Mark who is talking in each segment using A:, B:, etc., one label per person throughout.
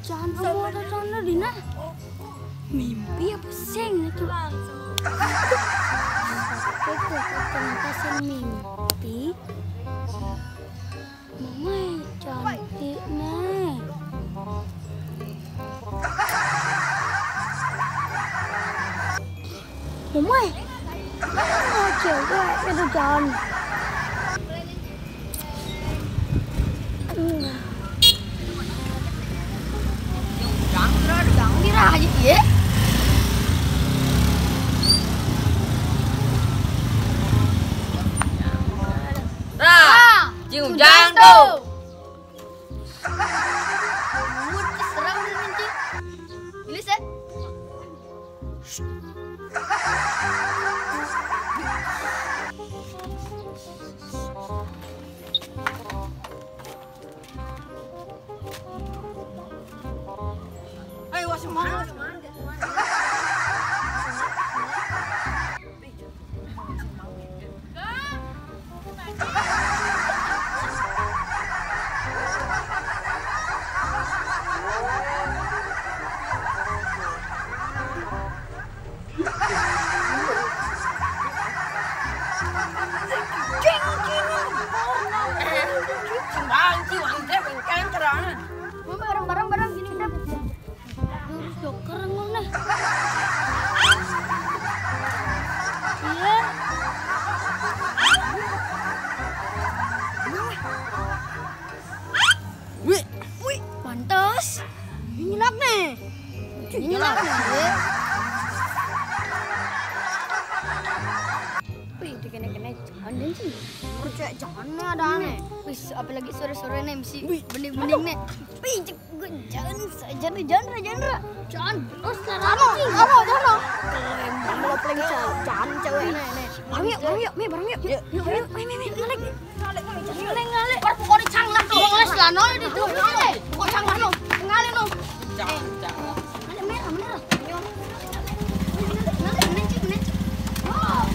A: Jangan kamu ada sana Dina. Mimpi apa seng itu? Aku kasih mimpi. Mama cantik nih. Mama, cewek itu jangan. Aja ya.
B: Ra, Jung Jang tuh.
A: Mut serang nanti. Bilis ya.
B: Ayo semangat.
A: Barang-barang gini udah lurus joker nih. Iya. Wih, pantas. Nyelak nih. Nyelak nih. Wih, dikene-kene jangan sih. Percaya jangan ada aneh. Wis, apalagi sore-sore nih mesti bening-bening nih. Wih, gue jangan terus jangan. Mau pleng jangan cewek nih. Barang yuk, barang yuk. Yuk, ngalek. Pokoknya canglah tuh. Ngeles lah no itu. Pokoknya canglah no. Ngalek no.
B: Jangan.
A: Ada merah. Ngalek. Oh.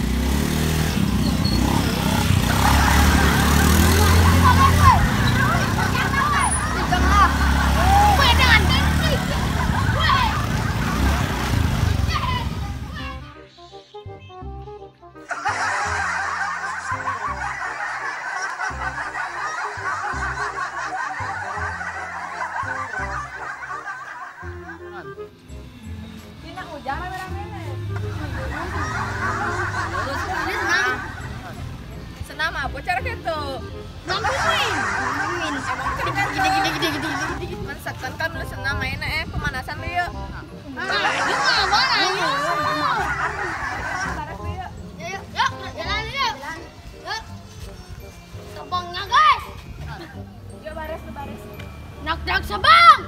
B: Senam apa cara gitu?
A: Nangkuin.
B: Emang gede. Mensekan kan lu senam main pemanasan lu yuk.
A: Sabangnya guys.
B: Yuk baris.
A: Nak sabang.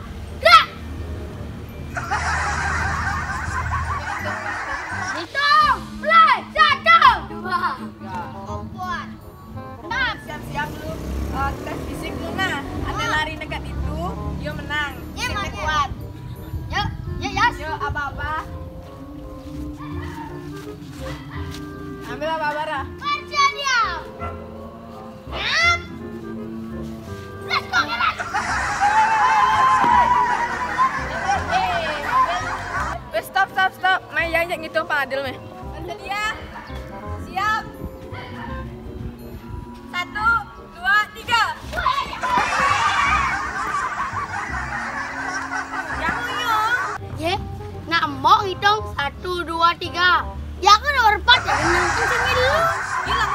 A: Gerak. Hitung. Play. 1, 2, 3, 4.
B: Siap-siap lu tes fisik lu nah. Ada lari dekat itu, yuk menang. Fisiknya kuat.
A: Yuk, Yas.
B: Yuk apa-apa. Ambil apa-apa Ra.
A: Bersedia. Siap. Let's go, Gerak.
B: Stop. Main jangan gitu Pak Adil meh. Bersedia. Siap. 1, 2, 3.
A: Ye, nak mau hitung 1, 2, 3. Ya kan nomor 4 ya, nangkep sini dulu.
B: Hilang